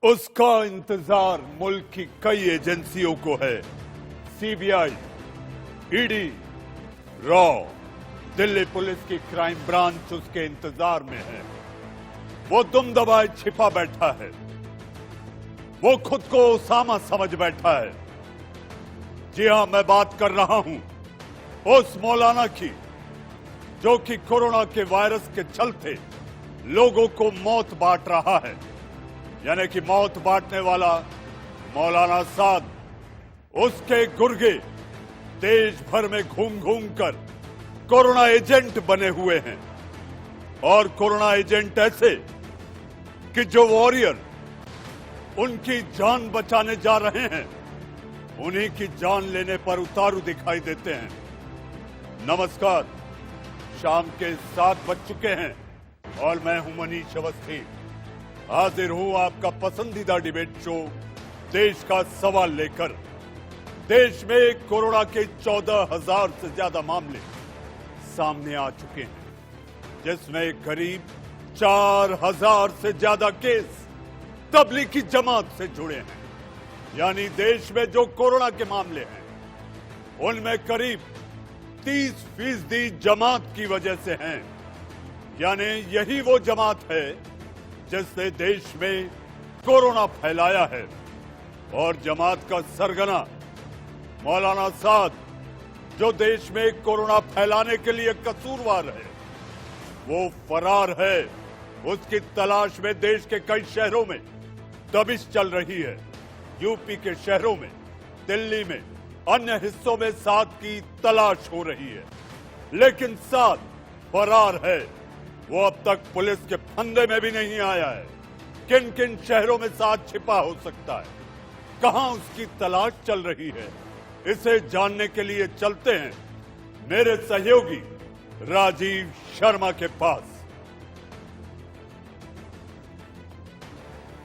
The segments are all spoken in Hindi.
उसका इंतजार मुल्क की कई एजेंसियों को है। CBI, ED, raw, Delhi police की क्राइम ब्रांच उसके इंतजार में है। वो दुम दबाए छिपा बैठा है। वो खुद को ओसामा समझ बैठा है। जी हां, मैं बात कर रहा हूं उस मौलाना की जो कि कोरोना के वायरस के चलते लोगों को मौत बांट रहा है, यानी कि मौत बांटने वाला मौलाना साद। उसके गुर्गे देश भर में घूम घूम कर कोरोना एजेंट बने हुए हैं, और कोरोना एजेंट ऐसे कि जो वॉरियर उनकी जान बचाने जा रहे हैं, उन्हीं की जान लेने पर उतारू दिखाई देते हैं। नमस्कार, शाम के 7 बज चुके हैं और मैं हूं मनीष अवस्थी। हाजिर हूं आपका पसंदीदा डिबेट शो देश का सवाल लेकर। देश में कोरोना के 14,000 से ज्यादा मामले सामने आ चुके हैं, जिसमें करीब 4,000 से ज्यादा केस तबलीगी जमात से जुड़े हैं। यानी देश में जो कोरोना के मामले हैं, उनमें करीब 30% जमात की वजह से हैं। यानी यही वो जमात है जिसने देश में कोरोना फैलाया है। और जमात का सरगना मौलाना साद, जो देश में कोरोना फैलाने के लिए कसूरवार है, वो फरार है। उसकी तलाश में देश के कई शहरों में दबिश चल रही है। यूपी के शहरों में, दिल्ली में, अन्य हिस्सों में साद की तलाश हो रही है, लेकिन साद फरार है। वो अब तक पुलिस के फंदे में भी नहीं आया है। किन किन शहरों में साद छिपा हो सकता है, कहां उसकी तलाश चल रही है, इसे जानने के लिए चलते हैं मेरे सहयोगी राजीव शर्मा के पास।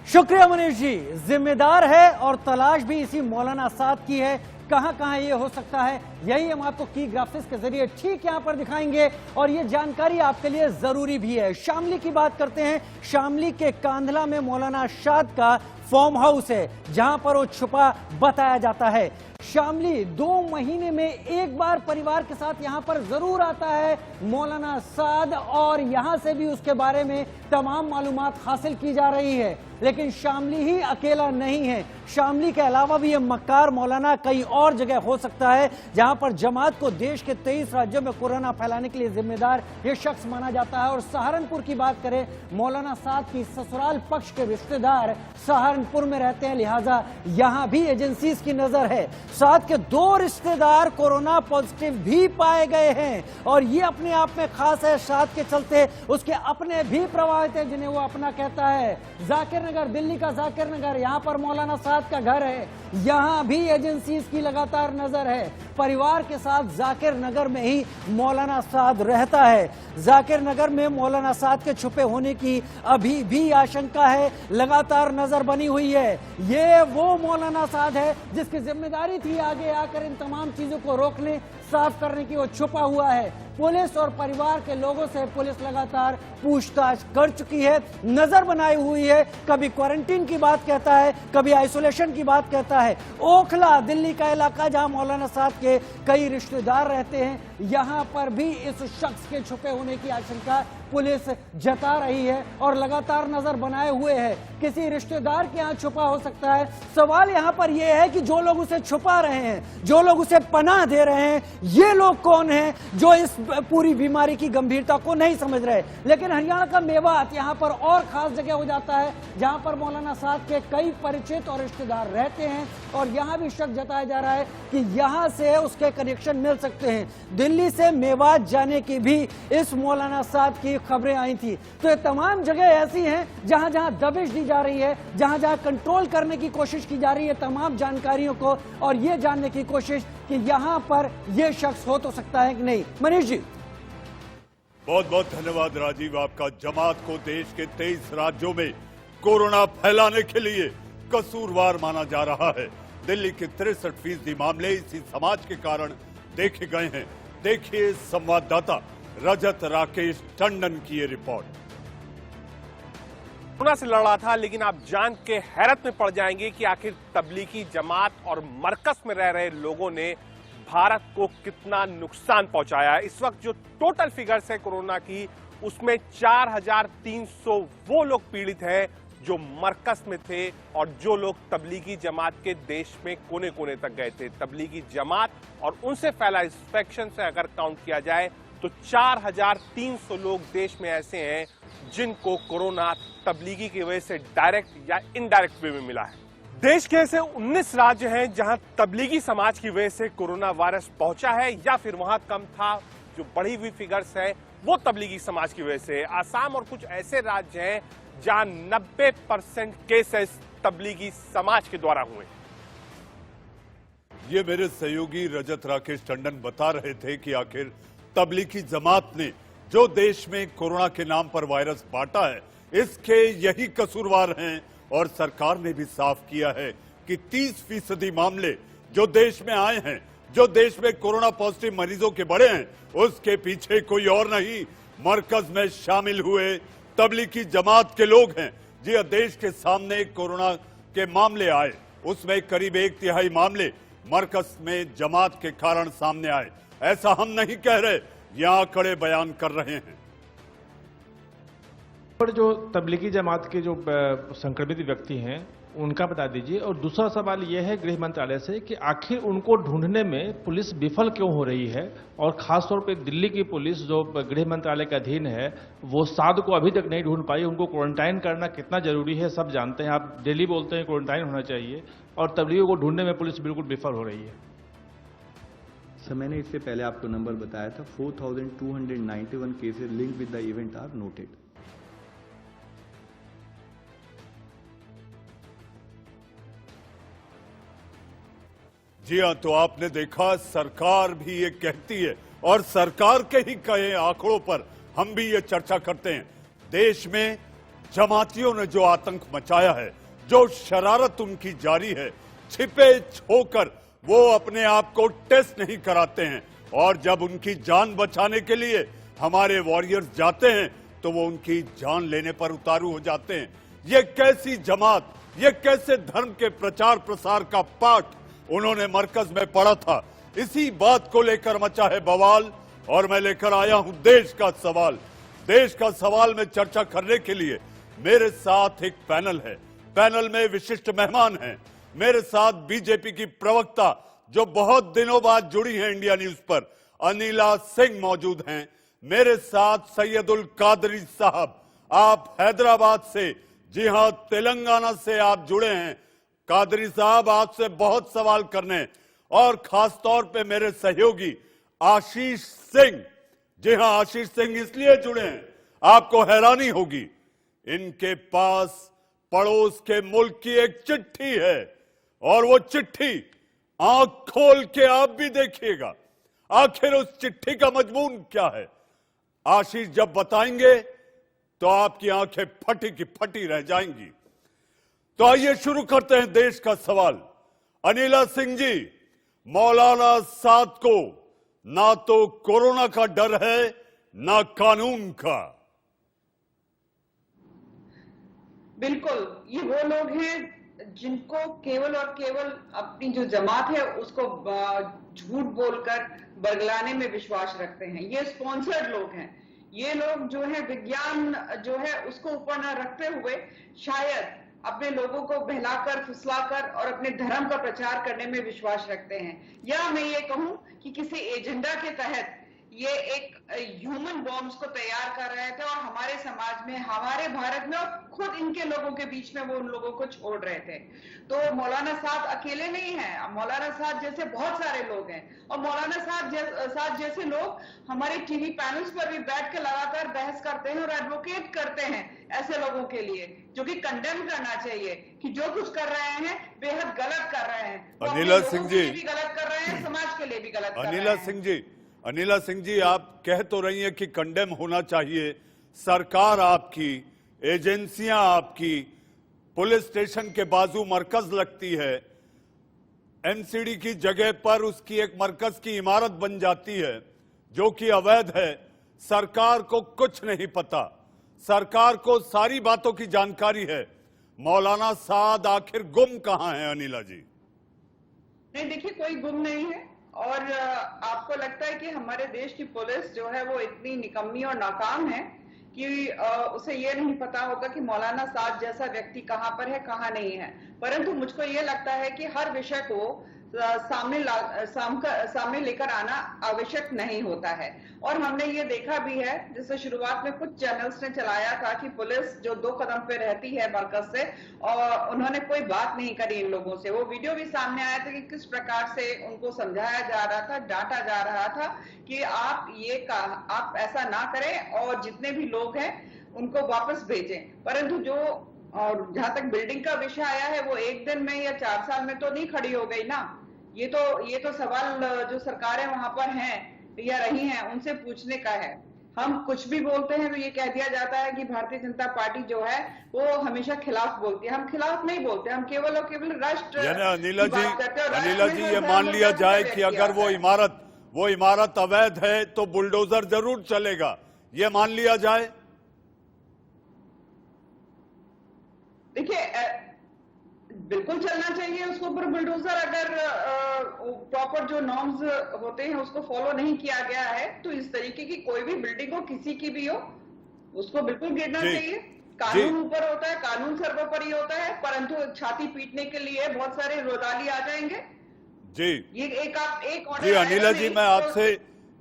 शुक्रिया मनीष जी। जिम्मेदार है और तलाश भी इसी मौलाना साद की है। कहां कहां ये हो सकता है, यही हम आपको की ग्राफिक्स के जरिए ठीक यहां पर दिखाएंगे, और ये जानकारी आपके लिए जरूरी भी है। शामली की बात करते हैं। शामली के कांधला में मौलाना साद का फार्म हाउस है, जहां पर वो छुपा बताया जाता है। शामली 2 महीने में एक बार परिवार के साथ यहां पर जरूर आता है मौलाना साद, और यहां से भी उसके बारे में तमाम मालूमात हासिल की जा रही है। लेकिन शामली ही अकेला नहीं है। शामली के अलावा भी ये मक्कार मौलाना कई और जगह हो सकता है, जहां पर जमात को देश के 23 राज्यों में कोरोना फैलाने के लिए जिम्मेदार ये शख्स माना जाता है। और सहारनपुर की बात करें, मौलाना साद की ससुराल पक्ष के रिश्तेदार सहारनपुर में रहते हैं, लिहाजा यहां भी एजेंसीज की नजर है। साद के 2 रिश्तेदार कोरोना पॉजिटिव भी पाए गए हैं, और ये अपने आप में खास है। साद के चलते उसके अपने भी प्रभावित है, जिन्हें वो अपना कहता है। जाकिर नगर, दिल्ली का जाकिर नगर, यहां पर मौलाना साद का घर है। यहां भी एजेंसीज की लगातार नजर है। परिवार के साथ जाकिर नगर में ही मौलाना साद रहता है। जाकिर नगर में मौलाना साद के छुपे होने की अभी भी आशंका है, लगातार नजर बनी हुई है। ये वो मौलाना साद है जिसकी जिम्मेदारी थी आगे आकर इन तमाम चीजों को रोकने, साफ करने की। वो छुपा हुआ है। पुलिस और परिवार के लोगों से पुलिस लगातार पूछताछ कर चुकी है, नजर बनाई हुई है। कभी क्वारंटीन की बात कहता है, कभी आइसोलेशन की बात कहता है। ओखला, दिल्ली का इलाका जहां मौलाना साद के कई रिश्तेदार रहते हैं, यहां पर भी इस शख्स के छुपे होने की आशंका पुलिस जता रही है और लगातार नजर बनाए हुए है। किसी रिश्तेदार के यहाँ छुपा हो सकता है। सवाल यहाँ पर यह है कि जो लोग उसे छुपा रहे हैं, जो लोग उसे पनाह दे रहे हैं, ये लोग कौन हैं जो इस पूरी बीमारी की गंभीरता को नहीं समझ रहे। लेकिन हरियाणा का मेवात यहाँ पर और खास जगह हो जाता है, जहां पर मौलाना साद के कई परिचित और रिश्तेदार रहते हैं, और यहां भी शक जताया जा रहा है कि यहां से उसके कनेक्शन मिल सकते हैं। दिल्ली से मेवात जाने की भी इस मौलाना साद की खबरें आई थी। तो ये तमाम जगह ऐसी हैं जहां जहां दबिश दी जा रही है, जहां जहां कंट्रोल करने की कोशिश की जा रही है तमाम जानकारियों को, और ये जानने की कोशिश कि यहां पर ये शख्स हो तो सकता है कि नहीं। मनीष जी, बहुत बहुत धन्यवाद राजीव आपका। जमात को देश के 23 राज्यों में कोरोना फैलाने के लिए कसूरवार माना जा रहा है। दिल्ली के 63% मामले इसी समाज के कारण देखे गए हैं। देखिए संवाददाता रजत राकेश टंडन की ये रिपोर्ट। कोरोना से लड़ रहा था, लेकिन आप जान के हैरत में पड़ जाएंगे कि आखिर तबलीगी जमात और मरकज में रह रहे लोगों ने भारत को कितना नुकसान पहुंचाया है। इस वक्त जो टोटल फिगर्स है कोरोना की, उसमें 4300 वो लोग पीड़ित हैं जो मरकज में थे और जो लोग तबलीगी जमात के देश में कोने कोने तक गए थे। तबलीगी जमात और उनसे फैला इंफेक्शन से अगर काउंट किया जाए तो 4300 लोग देश में ऐसे हैं जिनको कोरोना तबलीगी की वजह से डायरेक्ट या इनडायरेक्ट वे में मिला है। देश के ऐसे 19 राज्य हैं जहां तबलीगी समाज की वजह से कोरोना वायरस पहुंचा है या फिर वहां कम था। जो बढ़ी हुई फिगर्स है वो तबलीगी समाज की वजह से। आसाम और कुछ ऐसे राज्य हैं जहां 90% केसेस तबलीगी समाज के द्वारा हुए। ये मेरे सहयोगी रजत राकेश टंडन बता रहे थे कि आखिर तबलीगी जमात ने जो देश में कोरोना के नाम पर वायरस बांटा है, इसके यही कसूरवार हैं। और सरकार ने भी साफ किया है कि 30% मामले जो देश में आए हैं, जो देश में कोरोना पॉजिटिव मरीजों के बढ़े हैं, उसके पीछे कोई और नहीं, मरकज में शामिल हुए तबलीगी जमात के लोग हैं। जी, देश के सामने कोरोना के मामले आए, उसमें करीब 1/3 मामले मरकज में जमात के कारण सामने आए। ऐसा हम नहीं कह रहे, यहां आंकड़े बयान कर रहे हैं। पर जो तबलीगी जमात के जो संक्रमित व्यक्ति हैं उनका बता दीजिए। और दूसरा सवाल यह है गृह मंत्रालय से कि आखिर उनको ढूंढने में पुलिस विफल क्यों हो रही है, और खासतौर पे दिल्ली की पुलिस जो गृह मंत्रालय के अधीन है वो 7 को अभी तक नहीं ढूंढ पाई। उनको क्वारंटाइन करना कितना जरूरी है सब जानते हैं आप। डेली बोलते हैं क्वारंटाइन होना चाहिए, और तबलीगियों को ढूंढने में पुलिस बिल्कुल विफल हो रही है। सर, मैंने इससे पहले आपको नंबर बताया था, 4291 cases link with the event are noted. जी हां, तो आपने देखा सरकार भी ये कहती है, और सरकार के ही कहे आंकड़ों पर हम भी ये चर्चा करते हैं। देश में जमातियों ने जो आतंक मचाया है, जो शरारत उनकी जारी है, छिपे छोकर वो अपने आप को टेस्ट नहीं कराते हैं, और जब उनकी जान बचाने के लिए हमारे वॉरियर्स जाते हैं तो वो उनकी जान लेने पर उतारू हो जाते हैं। ये कैसी जमात, ये कैसे धर्म के प्रचार प्रसार का पाठ उन्होंने मरकज में पढ़ा था। इसी बात को लेकर मचा है बवाल, और मैं लेकर आया हूं देश का सवाल। देश का सवाल में चर्चा करने के लिए मेरे साथ एक पैनल है। पैनल में विशिष्ट मेहमान हैं। मेरे साथ बीजेपी की प्रवक्ता जो बहुत दिनों बाद जुड़ी हैं इंडिया न्यूज पर, अनिला सिंह मौजूद हैं। मेरे साथ सैयदुल कादरी साहब, आप हैदराबाद से, जी हां तेलंगाना से आप जुड़े हैं। कादरी साहब, आपसे बहुत सवाल करने, और खास तौर पे मेरे सहयोगी आशीष सिंह। जी हां, आशीष सिंह इसलिए जुड़े हैं, आपको हैरानी होगी, इनके पास पड़ोस के मुल्क की एक चिट्ठी है, और वो चिट्ठी आंख खोल के आप भी देखिएगा, आखिर उस चिट्ठी का मजमून क्या है। आशीष जब बताएंगे तो आपकी आंखें फटी की फटी रह जाएंगी। तो आइए शुरू करते हैं देश का सवाल। अनिला सिंह जी, मौलाना साद को ना तो कोरोना का डर है ना कानून का। बिल्कुल, ये वो लोग हैं जिनको केवल और केवल अपनी जो जमात है उसको झूठ बोलकर बरगलाने में विश्वास रखते हैं। ये स्पॉन्सर्ड लोग हैं। ये लोग जो है विज्ञान जो है उसको ऊपर न रखते हुए शायद अपने लोगों को बहलाकर फुसलाकर और अपने धर्म का प्रचार करने में विश्वास रखते हैं। या मैं ये कहूं कि किसी एजेंडा के तहत ये एक ह्यूमन बॉम्ब्स को तैयार कर रहे थे, और हमारे समाज में, हमारे भारत में, और खुद इनके लोगों के बीच में वो उन लोगों को छोड़ रहे थे। तो मौलाना साहब अकेले नहीं हैं। मौलाना साहब जैसे बहुत सारे लोग हैं, और मौलाना साहब जैसे लोग हमारे टीवी पैनल्स पर भी बैठ के लगातार बहस करते हैं और एडवोकेट करते हैं ऐसे लोगों के लिए, जो कि कंडेम करना चाहिए कि जो कुछ कर रहे हैं बेहद गलत कर रहे हैं। अनिला सिंह जी भी गलत कर रहे हैं, समाज के लिए भी गलत कर रहे हैं। अनिला सिंह जी, आप कह तो रही हैं कि कंडेम होना चाहिए। सरकार आपकी, एजेंसियां आपकी, पुलिस स्टेशन के बाजू मरकज लगती है, एमसीडी की जगह पर उसकी एक मरकज की इमारत बन जाती है जो कि अवैध है। सरकार को कुछ नहीं पता, सरकार को सारी बातों की जानकारी है, मौलाना साद आखिर गुम कहां है अनिला जी? नहीं, देखिए, कोई गुम नहीं है। और आपको लगता है कि हमारे देश की पुलिस जो है वो इतनी निकम्मी और नाकाम है कि उसे ये नहीं पता होगा कि मौलाना साद जैसा व्यक्ति कहां पर है, कहां नहीं है। परंतु मुझको ये लगता है कि हर विषय को सामने लेकर आना आवश्यक नहीं होता है। और हमने ये देखा भी है, जैसे शुरुआत में कुछ चैनल्स ने चलाया था कि पुलिस जो 2 कदम पे रहती है मरकज से, और उन्होंने कोई बात नहीं करी इन लोगों से। वो वीडियो भी सामने आया था कि किस प्रकार से उनको समझाया जा रहा था, डांटा जा रहा था कि आप ऐसा ना करें और जितने भी लोग हैं उनको वापस भेजें। परंतु और जहां तक बिल्डिंग का विषय आया है, वो 1 दिन में या 4 साल में तो नहीं खड़ी हो गई ना। ये तो सवाल जो सरकारें वहां पर हैं या रही हैं उनसे पूछने का है। हम कुछ भी बोलते हैं तो ये कह दिया जाता है कि भारतीय जनता पार्टी जो है वो हमेशा खिलाफ बोलती है। हम खिलाफ नहीं बोलते, हम केवल और केवल राष्ट्र यानी अनिला की बात करते हैं। और जी, अनिला जी, ये मान लिया जाए कि अगर वो इमारत अवैध है तो बुलडोजर जरूर चलेगा, ये मान लिया जाए? देखिए, बिल्कुल चलना चाहिए उसके ऊपर बुलडोजर। अगर प्रॉपर जो नॉर्म्स होते हैं उसको फॉलो नहीं किया गया है तो इस तरीके की कोई भी बिल्डिंग हो, किसी की भी हो, उसको बिल्कुल गिरना चाहिए। कानून ऊपर होता है, कानून सर्वोपरि होता है, परंतु छाती पीटने के लिए बहुत सारे रोदाली आ जाएंगे। जी, ये एक ऑर्डर जी अनिला जी,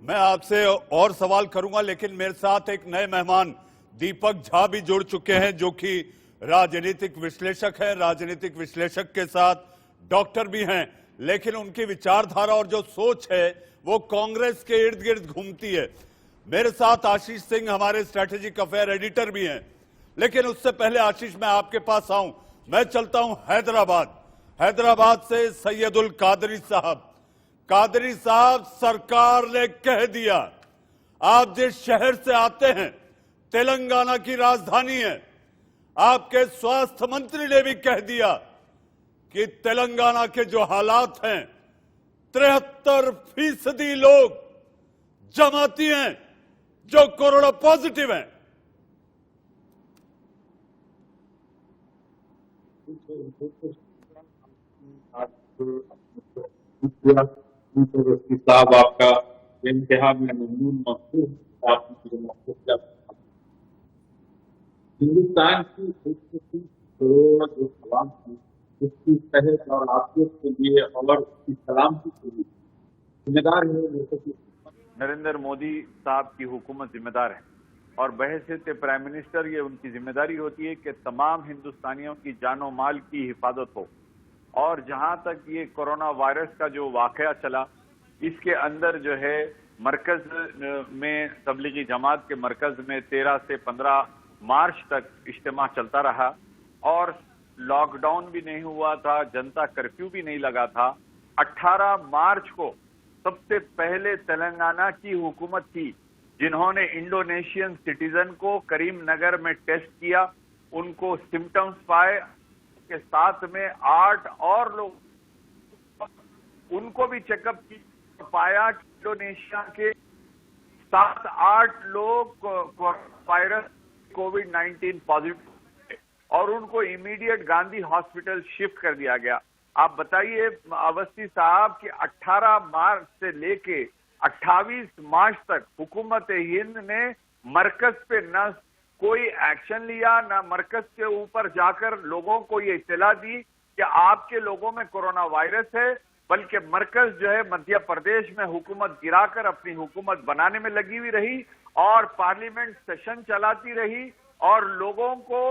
मैं आपसे और सवाल करूंगा, लेकिन मेरे साथ एक नए मेहमान दीपक झा भी जुड़ चुके हैं, जो कि राजनीतिक विश्लेषक है। राजनीतिक विश्लेषक के साथ डॉक्टर भी हैं, लेकिन उनकी विचारधारा और जो सोच है वो कांग्रेस के इर्द गिर्द घूमती है। मेरे साथ आशीष सिंह हमारे स्ट्रेटेजिक अफेयर एडिटर भी हैं। लेकिन उससे पहले आशीष, मैं आपके पास आऊं, मैं चलता हूं हैदराबाद से सैयदुल कादरी साहब। कादरी साहब, सरकार ने कह दिया, आप जिस शहर से आते हैं तेलंगाना की राजधानी है, आपके स्वास्थ्य मंत्री ने भी कह दिया कि तेलंगाना के जो हालात हैं, 73% लोग जमाती हैं जो कोरोना पॉजिटिव हैं। साहब, आपका इंतहा में हिंदुस्तान की जो सलाम थी उसकी तहत और आपके के लिए और इस सलामती के लिए जिम्मेदार है, जैसे कि नरेंद्र मोदी साहब की हुकूमत जिम्मेदार है और बहैसियत प्राइम मिनिस्टर ये उनकी जिम्मेदारी होती है कि तमाम हिंदुस्तानियों की जानो माल की हिफाजत हो। और जहां तक ये कोरोना वायरस का जो वाकया चला, इसके अंदर जो है मरकज में तबलीगी जमात के मरकज में 13 से 15 मार्च तक इज्तिमा चलता रहा और लॉकडाउन भी नहीं हुआ था, जनता कर्फ्यू भी नहीं लगा था। 18 मार्च को सबसे पहले तेलंगाना की हुकूमत थी जिन्होंने इंडोनेशियन सिटीजन को करीमनगर में टेस्ट किया, उनको सिम्टम्स पाए, के साथ में 8 और लोग उनको भी चेकअप किया, पाया कि इंडोनेशिया के 7-8 लोग वायरस कोविड-19 पॉजिटिव और उनको इमीडिएट गांधी हॉस्पिटल शिफ्ट कर दिया गया। आप बताइए अवस्थी साहब कि 18 मार्च से लेके 28 मार्च तक हुकूमत हिंद ने मरकज पे न कोई एक्शन लिया, न मरकज के ऊपर जाकर लोगों को ये इत्तला दी कि आपके लोगों में कोरोना वायरस है, बल्कि मरकज जो है मध्य प्रदेश में हुकूमत गिराकर अपनी हुकूमत बनाने में लगी हुई रही और पार्लियामेंट सेशन चलाती रही और लोगों को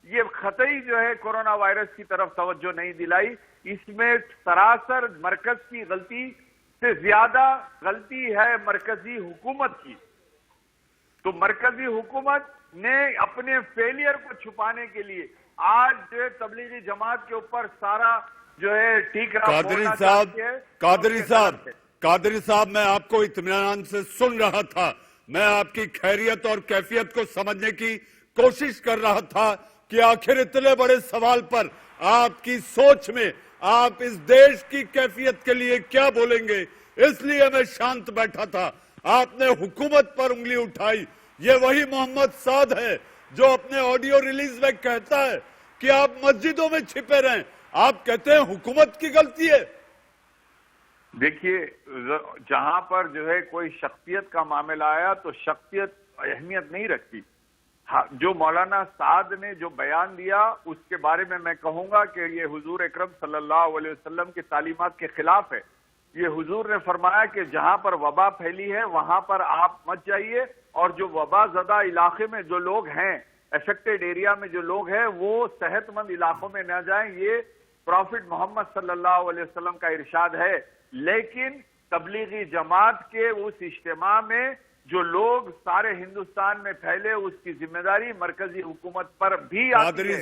ये खतई जो है कोरोना वायरस की तरफ तवज्जो नहीं दिलाई। इसमें सरासर मरकज की गलती से ज्यादा गलती है मरकजी हुकूमत की। तो मरकजी हुकूमत ने अपने फेलियर को छुपाने के लिए आज जो है तबलीगी जमात के ऊपर सारा जो है टीका कादरी साहब, मैं आपको इत्मीनान से सुन रहा था, मैं आपकी खैरियत और कैफियत को समझने की कोशिश कर रहा था कि आखिर इतने बड़े सवाल पर आपकी सोच में आप इस देश की कैफियत के लिए क्या बोलेंगे, इसलिए मैं शांत बैठा था। आपने हुकूमत पर उंगली उठाई, ये वही मोहम्मद साद है जो अपने ऑडियो रिलीज में कहता है कि आप मस्जिदों में छिपे रहें, आप कहते हैं हुकूमत की गलती है। देखिए, जहां पर जो है कोई शख्सियत का मामला आया तो शख्सियत अहमियत नहीं रखती। हाँ, जो मौलाना साद ने जो बयान दिया उसके बारे में मैं कहूंगा कि ये हुजूर अकरम सल्लल्लाहु अलैहि वसल्लम की तालीमात के खिलाफ है। ये हुजूर ने फरमाया कि जहां पर वबा फैली है वहां पर आप मत जाइए, और जो वबा ज़दा इलाके में जो लोग हैं, अफेक्टेड एरिया में जो लोग हैं, वो सेहतमंद इलाकों में न जाएं। ये प्रॉफिट मोहम्मद सल्लल्लाहु अलैहि वसल्लम का इरशाद है। लेकिन तबलीगी जमात के उस इज्तिमा में जो लोग सारे हिंदुस्तान में फैले, उसकी जिम्मेदारी मरकजी हुकूमत पर भी आती है,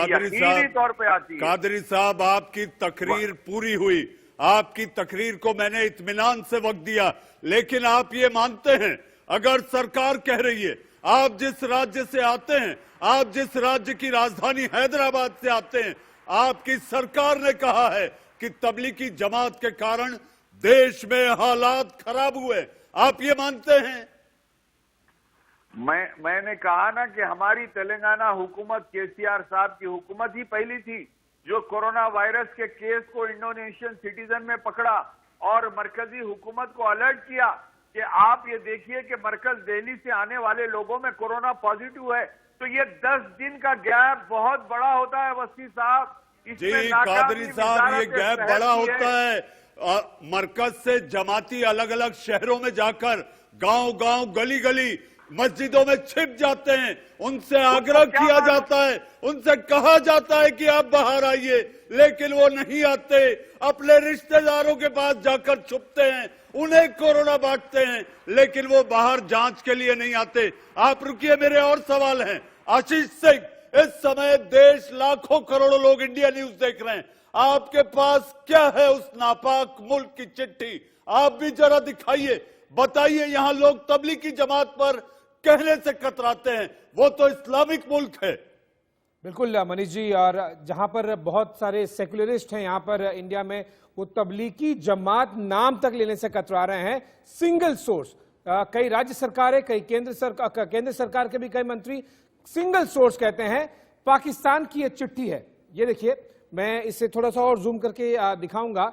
यकीनी तौर पे आती है। कादरी साहब, आपकी तकरीर पूरी हुई, आपकी तकरीर को मैंने इत्मीनान से वक्त दिया, लेकिन आप ये मानते हैं अगर सरकार कह रही है, आप जिस राज्य से आते हैं, आप जिस राज्य की राजधानी हैदराबाद से आते हैं, आपकी सरकार ने कहा है कि तबलीगी जमात के कारण देश में हालात खराब हुए, आप ये मानते हैं? मैंने कहा ना कि हमारी तेलंगाना हुकूमत, केसीआर साहब की हुकूमत ही पहली थी जो कोरोना वायरस के केस को इंडोनेशियन सिटीजन में पकड़ा और मरकजी हुकूमत को अलर्ट किया कि आप ये देखिए कि मरकज दिल्ली से आने वाले लोगों में कोरोना पॉजिटिव है। तो ये 10 दिन का गैप बहुत बड़ा होता है वसी साहब। जी कादरी साहब, ये गैप बड़ा होता है। मरकज से जमाती अलग अलग शहरों में जाकर गांव-गांव, गली-गली, मस्जिदों में छिप जाते हैं, उनसे आग्रह किया जाता है, उनसे कहा जाता है कि आप बाहर आइए, लेकिन वो नहीं आते, अपने रिश्तेदारों के पास जाकर छुपते हैं, उन्हें कोरोना बांटते हैं, लेकिन वो बाहर जांच के लिए नहीं आते। आप रुकिए, मेरे और सवाल हैं। आशीष सिंह, इस समय देश लाखों करोड़ों लोग इंडिया न्यूज देख रहे हैं, आपके पास क्या है उस नापाक मुल्क की चिट्ठी? आप भी जरा दिखाइए, बताइए। यहां लोग तबलीगी जमात पर कहने से कतराते हैं, वो तो इस्लामिक मुल्क है। बिल्कुल मनीष जी, और जहां पर बहुत सारे सेक्युलरिस्ट हैं यहाँ पर इंडिया में, वो तबलीगी जमात नाम तक लेने से कतरा रहे हैं। सिंगल सोर्स, कई राज्य सरकारें, कई केंद्र सरकार के भी कई मंत्री सिंगल सोर्स कहते हैं। पाकिस्तान की ये चिट्ठी है, ये देखिए, मैं इसे थोड़ा सा और जूम करके दिखाऊंगा।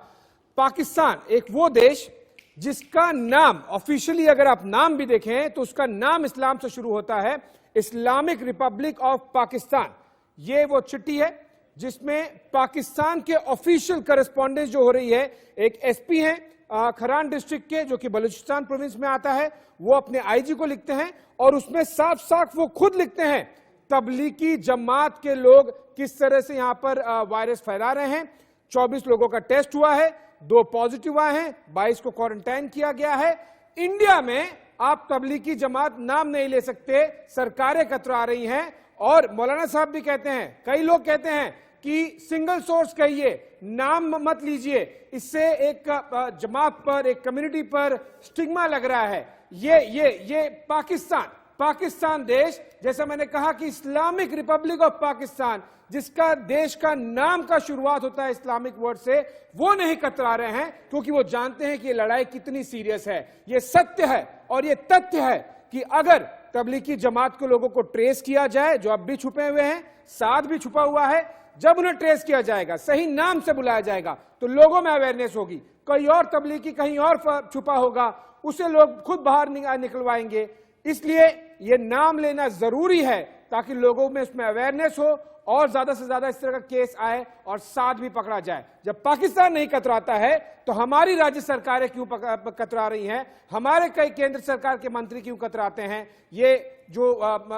पाकिस्तान एक वो देश जिसका नाम ऑफिशियली अगर आप नाम भी देखें तो उसका नाम इस्लाम से शुरू होता है, इस्लामिक रिपब्लिक ऑफ पाकिस्तान। ये वो चिट्ठी है जिसमें पाकिस्तान के ऑफिशियल करस्पॉन्डेंस जो हो रही है, एक एसपी हैं खरान डिस्ट्रिक्ट के जो कि बलूचिस्तान प्रोविंस में आता है, वो अपने आईजी को लिखते हैं और उसमें साफ साफ वो खुद लिखते हैं तबलीगी जमात के लोग किस तरह से यहां पर वायरस फैला रहे हैं। 24 लोगों का टेस्ट हुआ है, 2 पॉजिटिव आए हैं, 22 को क्वारंटाइन किया गया है। इंडिया में आप तबलीगी जमात नाम नहीं ले सकते, सरकारें कतरा रही हैं। और मौलाना साहब भी कहते हैं, कई लोग कहते हैं कि सिंगल सोर्स कहिए, नाम मत लीजिए, इससे एक जमात पर, एक कम्युनिटी पर स्टिग्मा लग रहा है। ये पाकिस्तान देश, जैसा मैंने कहा कि इस्लामिक रिपब्लिक ऑफ पाकिस्तान, जिसका देश का नाम का शुरुआत होता है इस्लामिक वर्ड से, वो नहीं कतरा रहे हैं क्योंकि वो जानते हैं कि ये लड़ाई कितनी सीरियस है। ये सत्य है और ये तथ्य है कि अगर तबलीगी जमात के लोगों को ट्रेस किया जाए, जो अब भी छुपे हुए हैं, साथ भी छुपा हुआ है, जब उन्हें ट्रेस किया जाएगा, सही नाम से बुलाया जाएगा, तो लोगों में अवेयरनेस होगी। कोई और तबलीगी कहीं और छुपा होगा, उसे लोग खुद बाहर निकलवाएंगे। इसलिए ये नाम लेना जरूरी है ताकि लोगों में उसमें अवेयरनेस हो और ज्यादा से ज्यादा इस तरह का केस आए और साथ भी पकड़ा जाए। जब पाकिस्तान नहीं कतराता है तो हमारी राज्य सरकारें क्यों कतरा रही हैं, हमारे कई केंद्र सरकार के मंत्री क्यों कतराते हैं? ये जो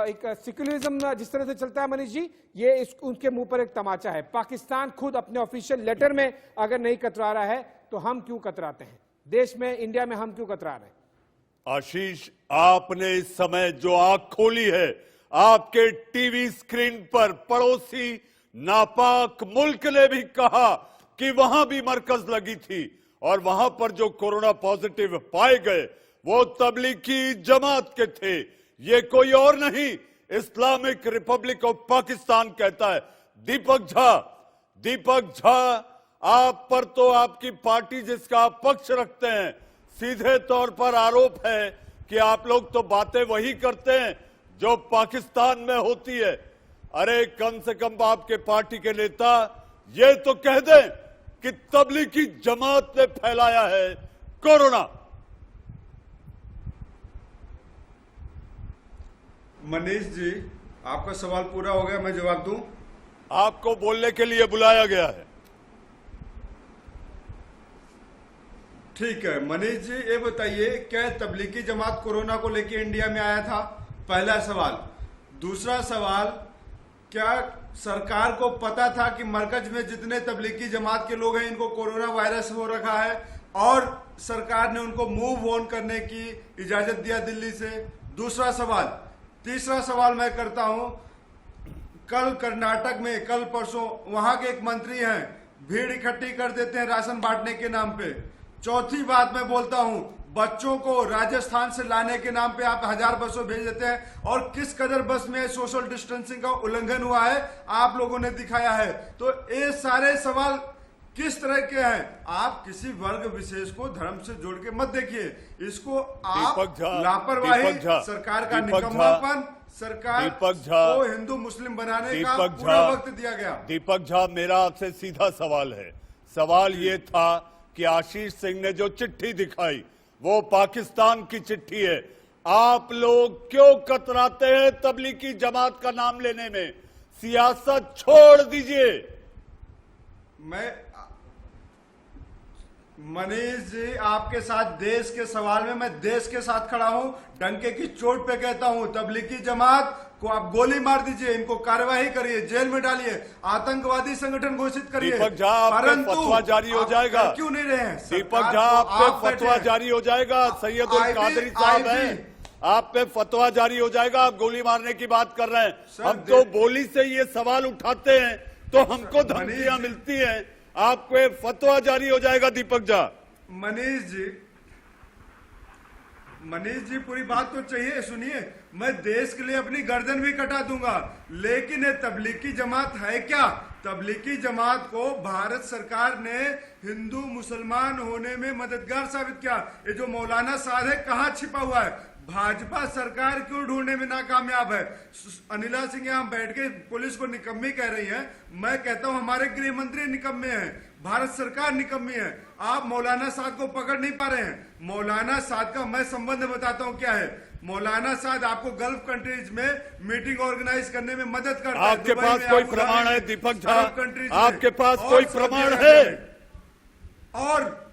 एक सेक्युलरिज्म जिस तरह से चलता है मनीष जी, ये उनके मुंह पर एक तमाचा है। पाकिस्तान खुद अपने ऑफिशियल लेटर में अगर नहीं कतरा रहा है तो हम क्यों कतराते हैं? देश में, इंडिया में हम क्यों कतरा रहे हैं? आशीष, आपने इस समय जो आंख खोली है, आपके टीवी स्क्रीन पर पड़ोसी नापाक मुल्क ने भी कहा कि वहां भी मरकज लगी थी और वहां पर जो कोरोना पॉजिटिव पाए गए वो तबलीगी जमात के थे, ये कोई और नहीं, इस्लामिक रिपब्लिक ऑफ पाकिस्तान कहता है। दीपक झा, आप पर तो आपकी पार्टी जिसका आप पक्ष रखते हैं, सीधे तौर पर आरोप है कि आप लोग तो बातें वही करते हैं जो पाकिस्तान में होती है। अरे कम से कम आपके पार्टी के नेता ये तो कह दें कि तबलीगी जमात ने फैलाया है कोरोना। मनीष जी, आपका सवाल पूरा हो गया, मैं जवाब दूं? आपको बोलने के लिए बुलाया गया है। ठीक है मनीष जी, ये बताइए क्या तबलीगी जमात कोरोना को लेकर इंडिया में आया था? पहला सवाल। दूसरा सवाल, क्या सरकार को पता था कि मरकज में जितने तबलीगी जमात के लोग हैं इनको कोरोना वायरस हो रखा है और सरकार ने उनको मूव ऑन करने की इजाजत दिया दिल्ली से? दूसरा सवाल। तीसरा सवाल मैं करता हूं, कल कर्नाटक में, कल परसों वहां के एक मंत्री हैं, भीड़ इकट्ठी कर देते हैं राशन बांटने के नाम पे। चौथी बात मैं बोलता हूं, बच्चों को राजस्थान से लाने के नाम पे आप 1000 बसों भेज देते हैं और किस कदर बस में सोशल डिस्टेंसिंग का उल्लंघन हुआ है आप लोगों ने दिखाया है। तो ये सारे सवाल किस तरह के हैं? आप किसी वर्ग विशेष को धर्म से जोड़ के मत देखिए, इसको आप लापरवाही, सरकार का निकम्मापन, सरकार को हिंदू मुस्लिम बनाने का पूरा वक्त दिया गया। दीपक झा, मेरा आपसे सीधा सवाल है। सवाल ये था कि आशीष सिंह ने जो चिट्ठी दिखाई वो पाकिस्तान की चिट्ठी है। आप लोग क्यों कतराते हैं तबलीगी जमात का नाम लेने में? सियासत छोड़ दीजिए। मनीष जी, आपके साथ देश के सवाल में मैं देश के साथ खड़ा हूं, डंके की चोट पे कहता हूं, तबलीगी जमात को आप गोली मार दीजिए, इनको कार्यवाही करिए, जेल में डालिए, आतंकवादी संगठन घोषित करिए। दीपक झा, आप पे फतवा जारी हो जाएगा। क्यों नहीं रहे हैं? दीपक झा, आप पे फतवा जारी हो जाएगा। सैयदुल कादरी साहब हैं, आप पे फतवा जारी हो जाएगा। आप गोली मारने की बात कर रहे हैं। हम तो बोली से ये सवाल उठाते हैं तो हमको धमकियां मिलती हैं। आपको फतवा जारी हो जाएगा दीपक झा। मनीष जी पूरी बात तो चाहिए, सुनिए। मैं देश के लिए अपनी गर्दन भी कटा दूंगा, लेकिन ये तबलीगी जमात है क्या? तबलीगी जमात को भारत सरकार ने हिंदू मुसलमान होने में मददगार साबित किया। ये जो मौलाना साहब है कहाँ छिपा हुआ है? भाजपा सरकार क्यों ढूंढने में नाकामयाब है? अनिला सिंह यहाँ बैठ के पुलिस को निकम्मी कह रही है, मैं कहता हूं हमारे गृह मंत्री निकम्मे हैं, भारत सरकार निकम्मी है। आप मौलाना साद को पकड़ नहीं पा रहे हैं। मौलाना साद का मैं संबंध बताता हूं क्या है। मौलाना साद आपको गल्फ कंट्रीज में मीटिंग ऑर्गेनाइज करने में मदद करता है। आपके पास कोई प्रमाण है दीपक झा? आपके पास कोई प्रमाण है? और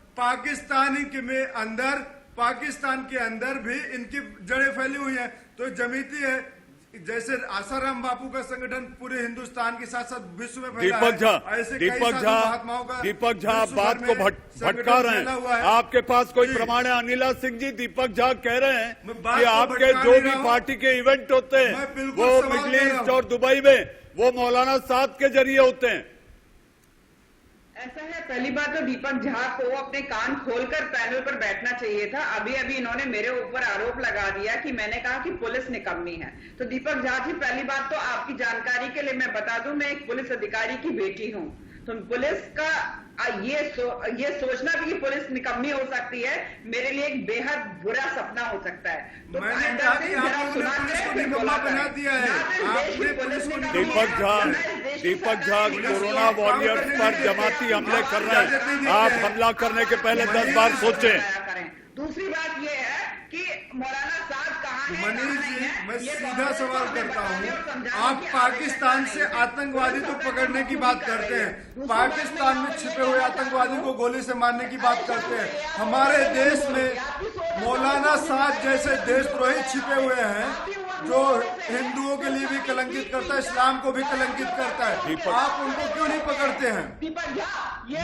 पाकिस्तान के अंदर भी इनकी जड़ें फैली हुई हैं। तो जमीती है, जैसे आसाराम बापू का संगठन पूरे हिंदुस्तान के साथ साथ विश्व में फैला है। दीपक झा बात को भटका रहे हैं। आपके पास कोई प्रमाण है? अनिला सिंह जी, दीपक झा कह रहे हैं कि आपके जो भी पार्टी के इवेंट होते हैं वो मिडिल ईस्ट और दुबई में वो मौलाना साद के जरिए होते हैं। ऐसा है, पहली बात तो दीपक झा को अपने कान खोलकर पैनल पर बैठना चाहिए था। अभी इन्होंने मेरे ऊपर आरोप लगा दिया कि मैंने कहा कि पुलिस निकम्मी है। तो दीपक झा जी, पहली बात तो आपकी जानकारी के लिए मैं बता दूं, मैं एक पुलिस अधिकारी की बेटी हूं। तो पुलिस का ये सोचना भी कि पुलिस निकम्मी हो सकती है, मेरे लिए एक बेहद बुरा सपना हो सकता है। तो दीपक झा कोरोना वॉरियर्स पर जमाती हमले कर रहे हैं। आप हमला करने के पहले 10 बार सोचें। दूसरी बात यह है कि मौलाना साहब कहाँ हैं? मनीष जी, मैं सीधा सवाल करता हूँ, आप पाकिस्तान से आतंकवादी तो पकड़ने की बात करते हैं, पाकिस्तान में छिपे हुए आतंकवादी को गोली से मारने की बात करते हैं। हमारे देश में मौलाना साहब जैसे देशद्रोही छिपे हुए हैं जो हिंदुओं के लिए भी कलंकित करता है, इस्लाम को भी कलंकित करता है। आप उनको क्यों नहीं पकड़ते हैं?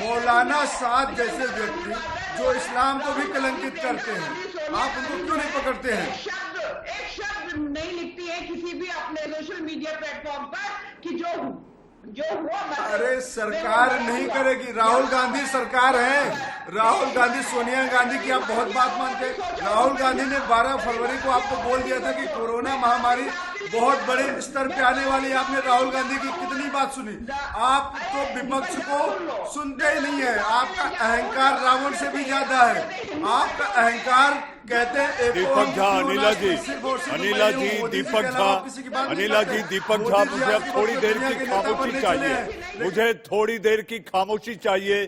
मौलाना साहब जैसे व्यक्ति जो इस्लाम को भी कलंकित करते हैं, आप उनको क्यों नहीं पकड़ते हैं? एक शब्द नहीं लिखती है किसी भी अपने सोशल मीडिया प्लेटफॉर्म पर कि जो हुआ। अरे सरकार नहीं करेगी, राहुल गांधी सरकार है। राहुल गांधी, सोनिया गांधी की आप बहुत बात मानते हैं। राहुल गांधी ने 12 फरवरी को आपको बोल दिया था कि कोरोना महामारी बहुत बड़े स्तर पे आने वाली है। आपने राहुल गांधी की कितनी बात सुनी? आप तो विपक्ष को सुनते ही नहीं है। आपका अहंकार रावण से भी ज्यादा है। आपका अहंकार कहते हैं दीपक झा, अनिला जी, अनिला जी, दीपक झा, अनिला जी, दीपक झा, मुझे अब थोड़ी देर की खामोशी चाहिए, मुझे थोड़ी देर की खामोशी चाहिए।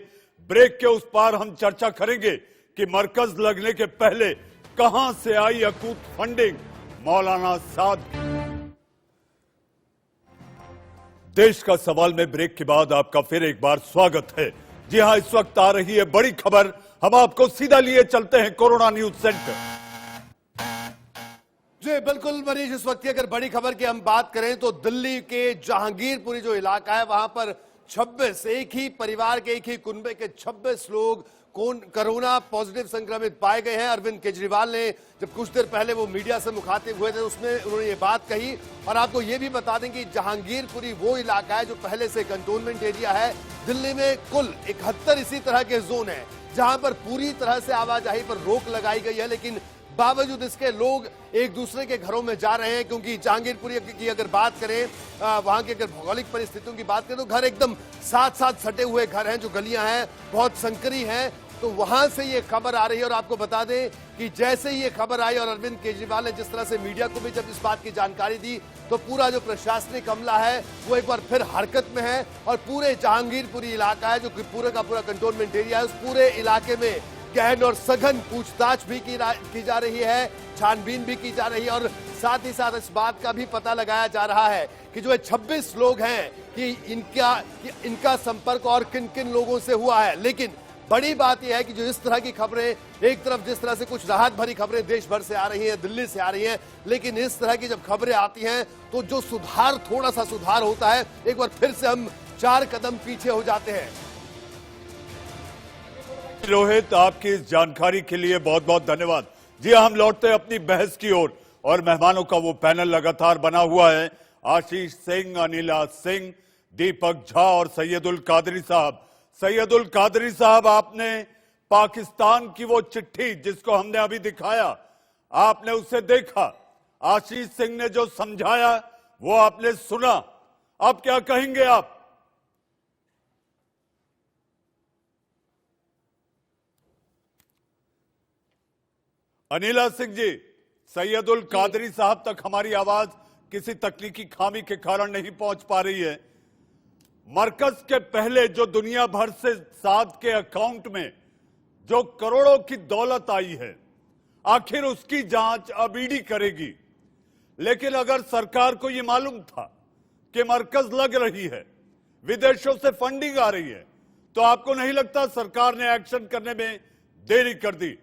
ब्रेक के उस पार हम चर्चा करेंगे कि मरकज लगने के पहले कहां से आई अकूत फंडिंग। मौलाना साद। देश का सवाल में ब्रेक के बाद आपका फिर एक बार स्वागत है। जी हां, इस वक्त आ रही है बड़ी खबर, हम आपको सीधा लिए चलते हैं कोरोना न्यूज सेंटर। जी बिल्कुल मनीष, इस वक्त की अगर बड़ी खबर की हम बात करें तो दिल्ली के जहांगीरपुरी जो इलाका है वहां पर 26 एक ही परिवार के एक ही कुनबे के 26 लोग कोरोना पॉजिटिव संक्रमित पाए गए हैं। अरविंद केजरीवाल ने जब कुछ देर पहले वो मीडिया से मुखातिब हुए थे उसमें उन्होंने ये बात कही। और आपको ये भी बता दें कि जहांगीरपुरी वो इलाका है जो पहले से कंटोनमेंट एरिया है। दिल्ली में कुल 71 इसी तरह के जोन है जहां पर पूरी तरह से आवाजाही पर रोक लगाई गई है, लेकिन बावजूद इसके लोग एक दूसरे के घरों में जा रहे हैं। क्योंकि जहांगीरपुरी की अगर बात करें, वहां की अगर भौगोलिक परिस्थितियों की बात करें तो घर एकदम साथ साथ सटे हुए घर हैं, जो गलियां हैं बहुत संकरी हैं। तो वहां से ये खबर आ रही है। और आपको बता दें कि जैसे ही ये खबर आई और अरविंद केजरीवाल ने जिस तरह से मीडिया को भी जब इस बात की जानकारी दी तो पूरा जो प्रशासनिक अमला है वो एक बार फिर हरकत में है। और पूरे जहांगीरपुरी इलाका है जो कि पूरे का पूरा कंटोनमेंट एरिया है, उस पूरे इलाके में गहन और सघन पूछताछ भी की जा रही है, छानबीन भी की जा रही है। और साथ ही साथ इस बात का भी पता लगाया जा रहा है कि जो 26 लोग हैं कि इनका संपर्क और किन किन लोगों से हुआ है। लेकिन बड़ी बात यह है कि जो इस तरह की खबरें, एक तरफ जिस तरह से कुछ राहत भरी खबरें देश भर से आ रही हैं, दिल्ली से आ रही हैं, लेकिन इस तरह की जब खबरें आती हैं तो जो सुधार, थोड़ा सा सुधार होता है, एक बार फिर से हम 4 कदम पीछे हो जाते हैं। रोहित, आपकी इस जानकारी के लिए बहुत बहुत धन्यवाद। जी हम लौटते हैं अपनी बहस की ओर और मेहमानों का वो पैनल लगातार बना हुआ है। आशीष सिंह, अनिला सिंह, दीपक झा और सैयदुल कादरी साहब। सैयदुल कादरी साहब, आपने पाकिस्तान की वो चिट्ठी जिसको हमने अभी दिखाया, आपने उसे देखा। आशीष सिंह ने जो समझाया वो आपने सुना। अब क्या कहेंगे आप? अनिला सिंह जी, सैयदुल कादरी साहब तक हमारी आवाज किसी तकनीकी खामी के कारण नहीं पहुंच पा रही है। मरकज के पहले जो दुनिया भर से साद के अकाउंट में जो करोड़ों की दौलत आई है, आखिर उसकी जांच अब ईडी करेगी। लेकिन अगर सरकार को यह मालूम था कि मरकज लग रही है, विदेशों से फंडिंग आ रही है, तो आपको नहीं लगता सरकार ने एक्शन करने में देरी कर दी?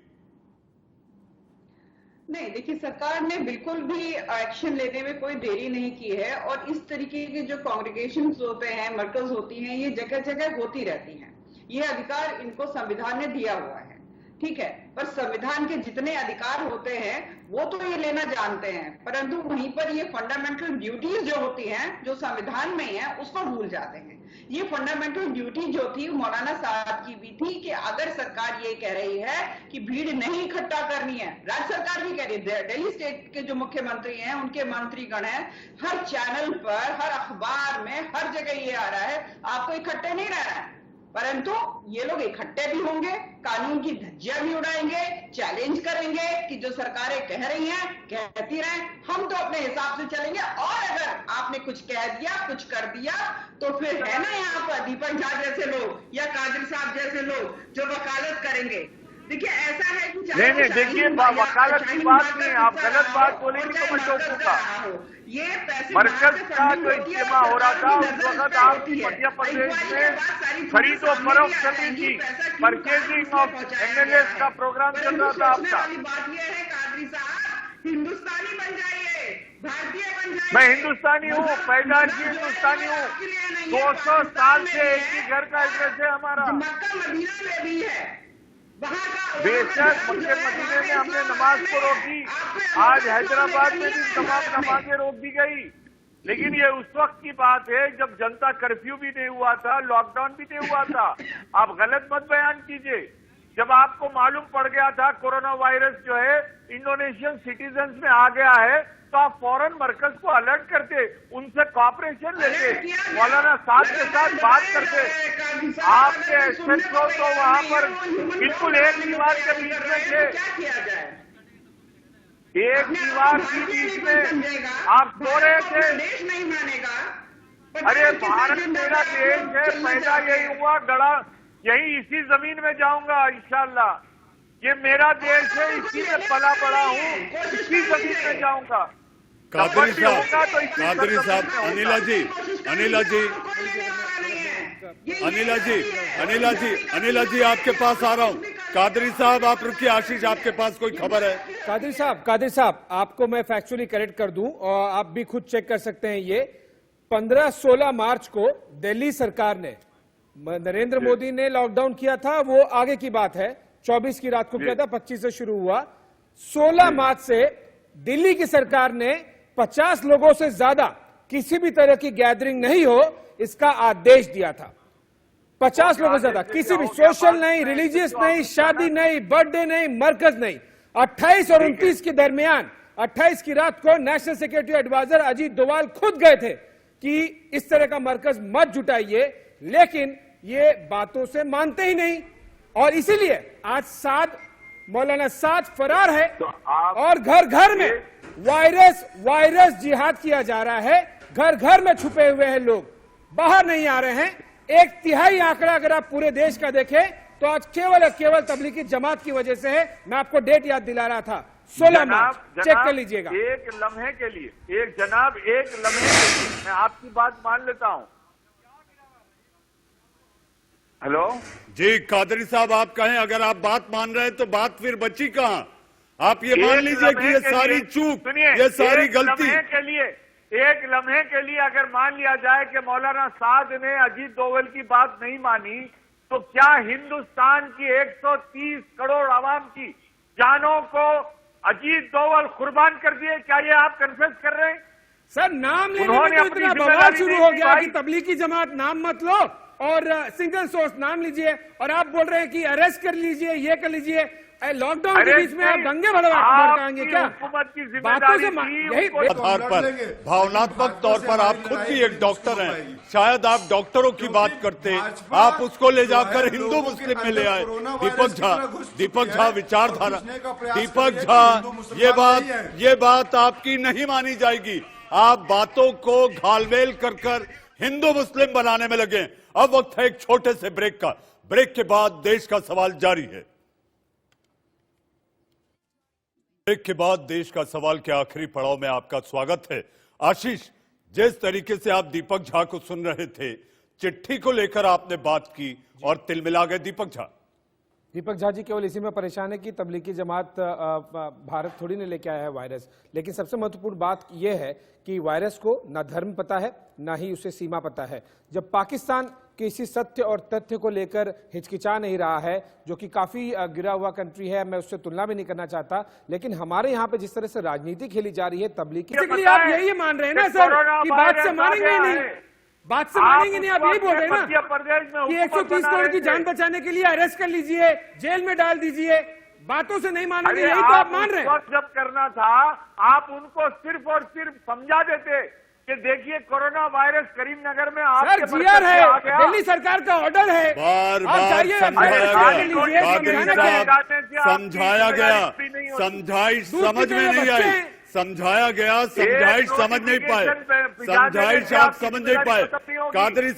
नहीं, देखिए सरकार ने बिल्कुल भी एक्शन लेने में कोई देरी नहीं की है। और इस तरीके के जो कांग्रेगेशंस होते हैं, मरकज होती हैं, ये जगह जगह होती रहती हैं। ये अधिकार इनको संविधान ने दिया हुआ है, ठीक है। पर संविधान के जितने अधिकार होते हैं वो तो ये लेना जानते हैं, परंतु वहीं पर ये फंडामेंटल ड्यूटीज जो होती हैं, जो संविधान में है, उसको भूल जाते हैं। ये फंडामेंटल ड्यूटी जो थी मौलाना साहब की भी थी कि अगर सरकार ये कह रही है कि भीड़ नहीं इकट्ठा करनी है, राज्य सरकार भी कह रही है, दिल्ली स्टेट के जो मुख्यमंत्री हैं, उनके मंत्रीगण हैं, हर चैनल पर, हर अखबार में, हर जगह ये आ रहा है आपको इकट्ठे नहीं रहना है। परंतु ये लोग इकट्ठे भी होंगे, कानून की धज्जियां भी उड़ाएंगे, चैलेंज करेंगे कि जो सरकारें कह रही हैं कहती रहें, हम तो अपने हिसाब से चलेंगे। और अगर आपने कुछ कह दिया, कुछ कर दिया, तो फिर है ना यहाँ पर दीपक झा जैसे लोग या कादरी साहब जैसे लोग जो वकालत करेंगे। देखिए ऐसा है कि नहीं, देखिए वकालत की बात नहीं, आप गलत बात बोलेंगे तो मैं टोकूंगा। ये पैसे मरकज का जो इज्तिमा हो रहा था उस वक्त आप मध्य प्रदेश में खरीदो फरोख्त चल रही थी, परचेजिंग ऑफ एमएलए का प्रोग्राम चल रहा था आपका। बात यह है कादरी साहब, हिंदुस्तानी बन जाइए, भारतीय बन जाइए। मैं हिंदुस्तानी हूँ, पैदाइश की हिंदुस्तानी हूँ, 200 साल से एक ही घर का एड्रेस है हमारा। मक्का मदीना में भी है, बेशक मक्के मदीने में हमने नमाज को रोकी, आज हैदराबाद में भी तमाम नमाजें रोक दी गई। लेकिन ये उस वक्त की बात है जब जनता कर्फ्यू भी नहीं हुआ था, लॉकडाउन भी नहीं हुआ था। आप गलत मत बयान कीजिए। जब आपको मालूम पड़ गया था कोरोना वायरस जो है इंडोनेशियन सिटीजन्स में आ गया है, तो आप फौरन मरकज को अलर्ट करते, उनसे कॉपरेशन लेते, मौलाना साहब के साथ बात करते। आपके एसएचओ तो वहां पर बिल्कुल एक दीवार के बीच में थे। एक दीवार के बीच में आप सो रहे थे। देश नहीं मानेगा। अरे भारत मेरा देश है, पैदा यही हुआ, गड़ा यही, इसी जमीन में जाऊंगा इंशाल्लाह। ये मेरा देश है, इसी में पला बड़ा हूँ, इसी जमीन में जाऊंगा। कादरी साहब, तो इसी कादरी साहब, अनिला जी, अनिला जी, अनिला जी, अनिला जी, अनिला जी, आपके पास आ रहा हूँ। कादरी साहब आप रुकिए, आशीष आपके पास कोई खबर है? कादरी साहब आपको मैं फैक्चुअली करेक्ट कर दूं और आप भी खुद चेक कर सकते हैं। ये 15-16 मार्च को दिल्ली सरकार ने, नरेंद्र मोदी ने लॉकडाउन किया था, वो आगे की बात है, 24 की रात को किया था, 25 से शुरू हुआ। 16 मार्च से दिल्ली की सरकार ने 50 लोगों से ज्यादा किसी भी तरह की गैदरिंग नहीं हो, इसका आदेश दिया था। 50 लोगों से ज्यादा किसी भी, सोशल नहीं, रिलीजियस नहीं, शादी नहीं, बर्थडे नहीं, मरकज नहीं। 28 और 29 के दरमियान, 28 की रात को national security adviser Ajit Doval खुद गए थे कि इस तरह का मरकज मत जुटाइए, लेकिन ये बातों से मानते ही नहीं। और इसीलिए आज मौलाना साद फरार है और घर घर में वायरस जिहाद किया जा रहा है। घर घर में छुपे हुए हैं लोग, बाहर नहीं आ रहे हैं। 1/3 आंकड़ा अगर आप पूरे देश का देखें तो आज केवल तबलीगी जमात की वजह से है। मैं आपको डेट याद दिला रहा था, 16 मार्च, चेक कर लीजिएगा। एक लम्हे के लिए, एक लम्हे के लिए मैं आपकी बात मान लेता हूं। हेलो जी कादरी साहब, आप कहें, अगर आप बात मान रहे हैं तो बात फिर बची कहां? आप ये मान लीजिए कि ये सारी चूक, ये सारी गलती, एक लम्हे के लिए अगर मान लिया जाए कि मौलाना साद ने अजीत डोवाल की बात नहीं मानी, तो क्या हिंदुस्तान की 130 करोड़ आवाम की जानों को अजीत डोवाल कुर्बान कर दिए? क्या ये आप कन्फेस कर रहे हैं? सर, नाम लेने में तो इतना बवाल शुरू हो गया कि तबलीगी जमात नाम मत लो और सिंगल सोर्स नाम लीजिए, और आप बोल रहे हैं कि अरेस्ट कर लीजिए, ये कर लीजिए। लॉकडाउन के बीच में आप दंगे भड़काएंगे क्या? बातों से यही आधार पर भावनात्मक तौर पर आप खुद भी एक डॉक्टर हैं, शायद आप डॉक्टरों की बात करते, आप उसको ले जाकर हिंदू मुस्लिम में ले आए। दीपक झा विचारधारा, दीपक झा, ये बात आपकी नहीं मानी जाएगी। आप बातों को घालमेल कर हिंदू मुस्लिम बनाने में लगे। अब वक्त है एक छोटे से ब्रेक का। ब्रेक के बाद देश का सवाल जारी है। ब्रेक के बाद देश का सवाल के आखिरी पड़ाव में आपका स्वागत है। आशीष, जिस तरीके से आप दीपक झा को सुन रहे थे, चिट्ठी को लेकर आपने बात की और तिलमिला गए दीपक झा। दीपक झा जी केवल इसी में परेशान है कि तबलीगी जमात भारत थोड़ी ने लेके आया है वायरस, लेकिन सबसे महत्वपूर्ण बात यह है कि वायरस को ना धर्म पता है, ना ही उसे सीमा पता है। जब पाकिस्तान किसी सत्य और तथ्य को लेकर हिचकिचा नहीं रहा है, जो कि काफी गिरा हुआ कंट्री है, मैं उससे तुलना भी नहीं करना चाहता, लेकिन हमारे यहाँ पे जिस तरह से राजनीति खेली जा रही है तबलीगी के लिए, आप यही मान रहे हैं ना सर कि बात से मानेंगे ही नहीं, बात से मानेंगे नहीं। आप यही बोल रहे हैं ना कि 130 करोड़ की जान बचाने के लिए अरेस्ट कर लीजिए, जेल में डाल दीजिए, बातों से नहीं मानेंगे, यही तो आप मान रहे हैं। जब करना था आप उनको सिर्फ और सिर्फ समझा देते कि देखिए कोरोना वायरस करीमनगर में आपके जीआर है, दिल्ली सरकार का ऑर्डर है, बार समझाया गया, समझाइश समझ में नहीं आई, समझाया गया, समझाइश समझ नहीं पाए, समझाइश आप समझ नहीं पाए। कादरी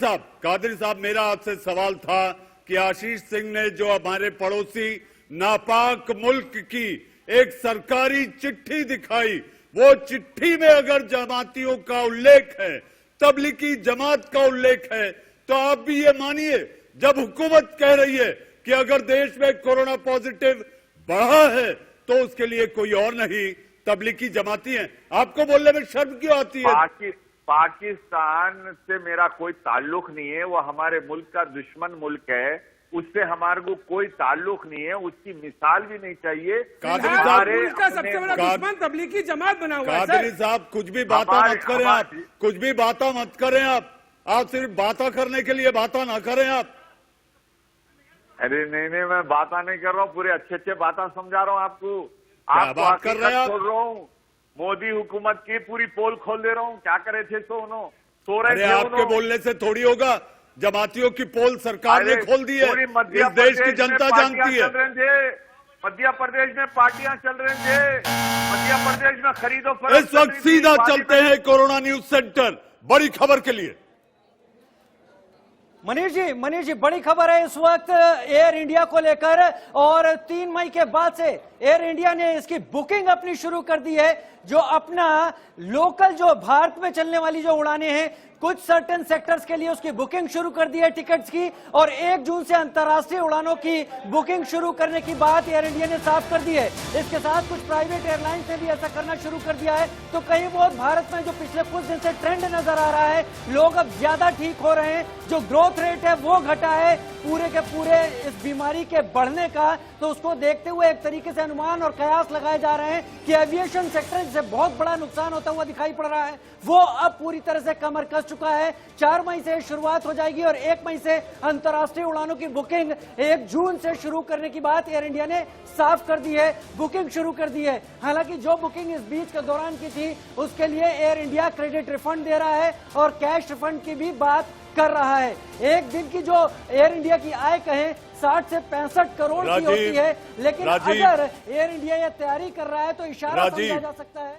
साहब, मेरा आपसे सवाल था कि आशीष सिंह ने जो हमारे पड़ोसी नापाक मुल्क की एक सरकारी चिट्ठी दिखाई, वो चिट्ठी में अगर जमातियों का उल्लेख है, तबलीगी जमात का उल्लेख है, तो आप भी ये मानिए, जब हुकूमत कह रही है कि अगर देश में कोरोना पॉजिटिव बढ़ा है तो उसके लिए कोई और नहीं, तबलीगी जमाती हैं, आपको बोलने में शर्म क्यों आती है? पाकिस्तान से मेरा कोई ताल्लुक नहीं है, वो हमारे मुल्क का दुश्मन मुल्क है, उससे हमारे को कोई ताल्लुक नहीं है, उसकी मिसाल भी नहीं चाहिए। कादरी साहब, सबसे बड़ा दुश्मन तबलीगी जमात बना हुआ है। कादरी साहब, कुछ भी बातें मत करें आप, कुछ भी बातें मत करें आप सिर्फ बातें करने के लिए बातें ना करें आप। अरे नहीं, मैं बातें नहीं कर रहा हूँ, पूरे अच्छे बातें समझा रहा हूँ आपको। आप बात कर रहे हैं, खोल रहा हूँ, मोदी हुकूमत की पूरी पोल खोल दे रहा हूँ। क्या करे थे सो रहे थे, आपके बोलने से थोड़ी होगा, जमातियों की पोल सरकार ने खोल दी है, इस देश की जनता जानती है। मध्य प्रदेश में पार्टियां चल रहे थे, मध्य प्रदेश में खरीदो फरोख्त इस वक्त सीधा चलते हैं कोरोना न्यूज सेंटर बड़ी खबर के लिए। मनीष जी बड़ी खबर है इस वक्त एयर इंडिया को लेकर, और 3 मई के बाद से एयर इंडिया ने इसकी बुकिंग अपनी शुरू कर दी है। जो अपना लोकल जो भारत में चलने वाली जो उड़ानें हैं, कुछ सर्टेन सेक्टर्स के लिए उसकी बुकिंग शुरू कर दी है टिकट्स की, और 1 जून से अंतर्राष्ट्रीय उड़ानों की बुकिंग शुरू करने की बात एयर इंडिया ने साफ कर दी है। इसके साथ कुछ प्राइवेट एयरलाइंस ने भी ऐसा करना शुरू कर दिया है। तो कहीं बहुत भारत में जो पिछले कुछ दिन से ट्रेंड नजर आ रहा है, लोग अब ज्यादा ठीक हो रहे हैं, जो ग्रोथ रेट है वो घटा है पूरे के पूरे इस बीमारी के बढ़ने का। तो उसको देखते हुए एक तरीके से अनुमान और कयास लगाए जा रहे हैं कि एविएशन सेक्टर से बहुत बड़ा नुकसान होता हुआ दिखाई पड़ रहा है, वो अब पूरी तरह से कमर कस चुका है। 4 मई से शुरुआत हो जाएगी और 1 मई से अंतर्राष्ट्रीय उड़ानों की बुकिंग 1 जून से शुरू करने की बात एयर इंडिया ने साफ कर दी है, बुकिंग शुरू कर दी है। हालांकि जो बुकिंग इस बीच के दौरान की थी उसके लिए एयर इंडिया क्रेडिट रिफंड दे रहा है और कैश रिफंड की भी बात कर रहा है। एक दिन की जो एयर इंडिया की आय कहें 60 से 65 करोड़ की होती है, लेकिन अगर एयर इंडिया यह तैयारी कर रहा है तो इशारा समझा जा सकता है।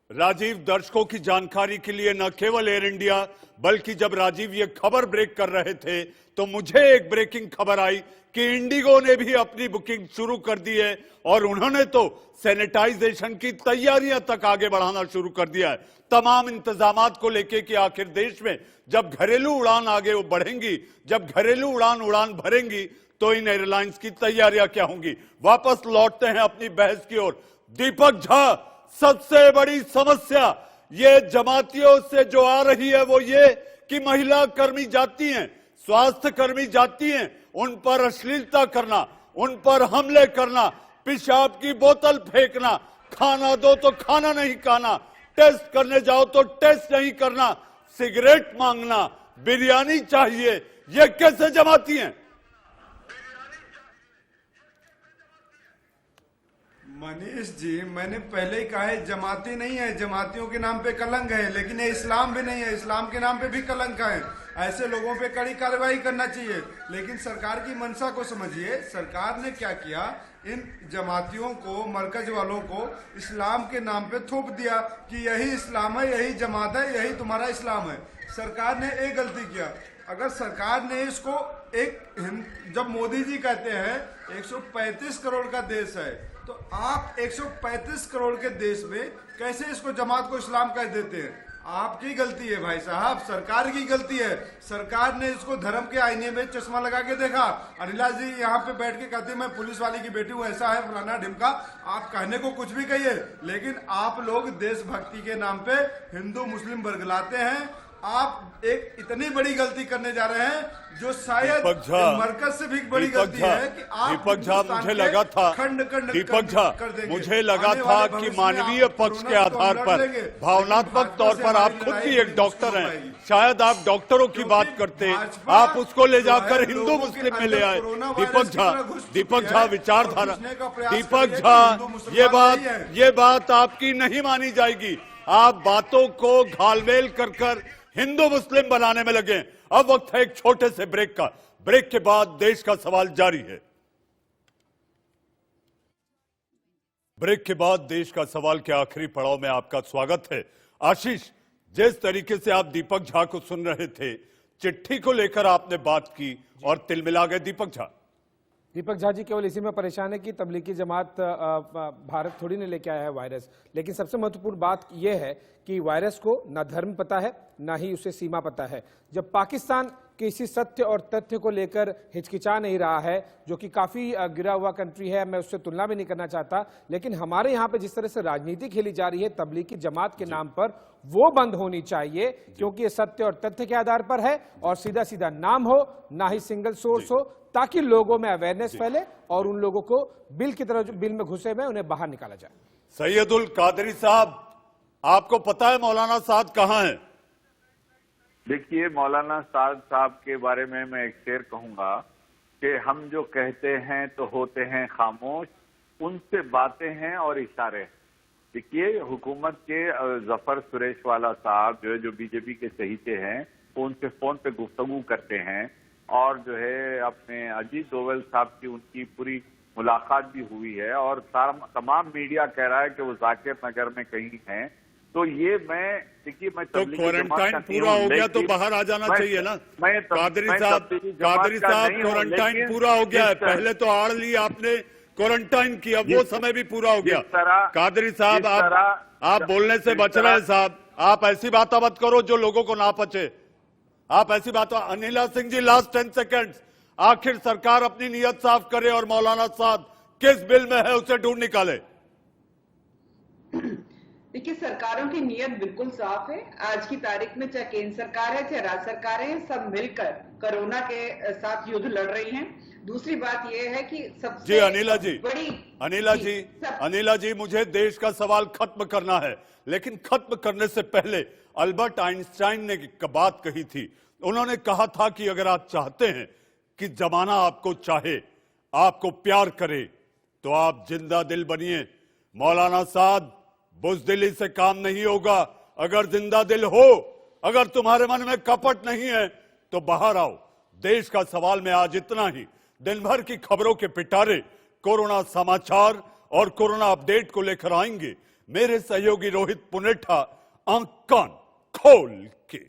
राजीव दर्शकों की जानकारी के लिए न केवल एयर इंडिया बल्कि जब राजीव ये खबर ब्रेक कर रहे थे तो मुझे एक ब्रेकिंग खबर आई कि इंडिगो ने भी अपनी बुकिंग शुरू कर दी है और उन्होंने तो सैनिटाइजेशन की तैयारियां तक आगे बढ़ाना शुरू कर दिया है, तमाम इंतजामात को लेके कि आखिर देश में जब घरेलू उड़ान आगे बढ़ेंगी, जब घरेलू उड़ान भरेंगी तो इन एयरलाइंस की तैयारियां क्या होंगी। वापस लौटते हैं अपनी बहस की ओर। दीपक झा, सबसे बड़ी समस्या ये जमातियों से जो आ रही है वो ये कि महिला कर्मी जाती हैं, स्वास्थ्य कर्मी जाती हैं, उन पर अश्लीलता करना, उन पर हमले करना, पेशाब की बोतल फेंकना, खाना दो तो खाना नहीं खाना, टेस्ट करने जाओ तो टेस्ट नहीं करना, सिगरेट मांगना, बिरयानी चाहिए, ये कैसे जमाती हैं? मनीष जी, मैंने पहले ही कहा है जमाती नहीं है, जमातियों के नाम पे कलंक है, लेकिन ये इस्लाम भी नहीं है, इस्लाम के नाम पे भी कलंक है। ऐसे लोगों पे कड़ी कार्रवाई करना चाहिए, लेकिन सरकार की मंशा को समझिए। सरकार ने क्या किया, इन जमातियों को, मरकज वालों को इस्लाम के नाम पे थोप दिया कि यही इस्लाम है, यही जमात है, यही तुम्हारा इस्लाम है। सरकार ने एक गलती किया। अगर सरकार ने इसको जब मोदी जी कहते हैं 135 करोड़ का देश है, तो आप 135 करोड़ के देश में कैसे इसको जमात को इस्लाम कह देते हैं? आपकी गलती है भाई साहब, सरकार की गलती है। सरकार ने इसको धर्म के आईने में चश्मा लगा के देखा। अनिला जी यहाँ पे बैठ के कहती है मैं पुलिस वाली की बेटी हूँ, ऐसा है फलाना ढिमका। आप कहने को कुछ भी कहिए, लेकिन आप लोग देशभक्ति के नाम पे हिंदू मुस्लिम बरगलाते हैं। आप एक इतनी बड़ी गलती करने जा रहे हैं जो शायद मरकज से भी बड़ी गलती है कि आप दीपक झा, मुझे लगा था दीपक झा, मुझे लगा था कि मानवीय पक्ष के आधार पर, भावनात्मक तौर पर आप खुद भी एक डॉक्टर हैं, शायद आप डॉक्टरों की बात करते, आप उसको ले जाकर हिंदू मुस्लिम में ले आए। दीपक झा विचारधारा, दीपक झा ये बात आपकी नहीं मानी जाएगी। आप बातों को घालमेल कर हिंदू मुस्लिम बनाने में लगे। अब वक्त है एक छोटे से ब्रेक का। ब्रेक के बाद देश का सवाल जारी है। ब्रेक के बाद देश का सवाल के आखिरी पड़ाव में आपका स्वागत है। आशीष, जिस तरीके से आप दीपक झा को सुन रहे थे, चिट्ठी को लेकर आपने बात की और तिलमिला गए दीपक झा। दीपक झा जी केवल इसी में परेशान है कि तबलीगी जमात भारत थोड़ी ने लेके आया है वायरस, लेकिन सबसे महत्वपूर्ण बात यह है कि वायरस को ना धर्म पता है ना ही उसे सीमा पता है। जब पाकिस्तान किसी सत्य और तथ्य को लेकर हिचकिचा नहीं रहा है, जो कि काफी गिरा हुआ कंट्री है, मैं उससे तुलना भी नहीं करना चाहता, लेकिन हमारे यहाँ पे जिस तरह से राजनीति खेली जा रही है तबलीगी जमात के नाम पर, वो बंद होनी चाहिए, क्योंकि ये सत्य और तथ्य के आधार पर है और सीधा सीधा नाम हो, ना ही सिंगल सोर्स हो, ताकि लोगों में अवेयरनेस फैले और उन लोगों को बिल की तरह जो बिल में घुसे हुए उन्हें बाहर निकाला जाए। सैयदुल कादरी साहब, आपको पता है मौलाना साद कहां है? देखिए, मौलाना साद साहब के बारे में मैं एक शेर कहूंगा कि हम जो कहते हैं तो होते हैं खामोश, उनसे बातें हैं और इशारे। देखिए, हुकूमत के जफर सुरेशवाला साहब जो बीजेपी के चहीते हैं, वो उनसे फोन पे गुफ्तगू करते हैं और जो है अपने अजीत डोवल साहब की उनकी पूरी मुलाकात भी हुई है और तमाम मीडिया कह रहा है कि वो जाकिर नगर में कहीं हैं। तो ये देखिए मैं तो क्वारंटाइन पूरा हो गया तो बाहर आ जाना चाहिए ना कादरी साहब। क्वारंटाइन पूरा हो गया है, पहले तो आड़ ली आपने क्वारंटाइन की, अब वो समय भी पूरा हो गया। कादरी साहब आप बोलने से बच रहे हैं साहब, आप ऐसी बात मत करो जो लोगों को ना पचे। आप ऐसी बात, अनिला सिंह जी लास्ट 10 सेकेंड्स, आखिर सरकार अपनी नीयत साफ करे और मौलाना साहब किस बिल में है उसे ढूंढ निकाले। देखिए, सरकारों की नीयत बिल्कुल साफ है। आज की तारीख में चाहे केंद्र सरकार है चाहे राज्य सरकार है, सब मिलकर कोरोना के साथ युद्ध लड़ रही हैं। दूसरी बात यह है कि सबसे जी बड़ी अनिला जी मुझे देश का सवाल खत्म करना है, लेकिन खत्म करने से पहले अल्बर्ट आइंस्टाइन ने एक बात कही थी। उन्होंने कहा था कि अगर आप चाहते हैं कि जमाना आपको चाहे, आपको प्यार करे, तो आप जिंदा दिल बनिए। मौलाना साहब, बुज़दिली से काम नहीं होगा। अगर जिंदा दिल हो, अगर तुम्हारे मन में कपट नहीं है तो बाहर आओ। देश का सवाल में आज इतना ही। दिन भर की खबरों के पिटारे कोरोना समाचार और कोरोना अपडेट को लेकर आएंगे मेरे सहयोगी रोहित पुनेठा, आंख कान खोल के।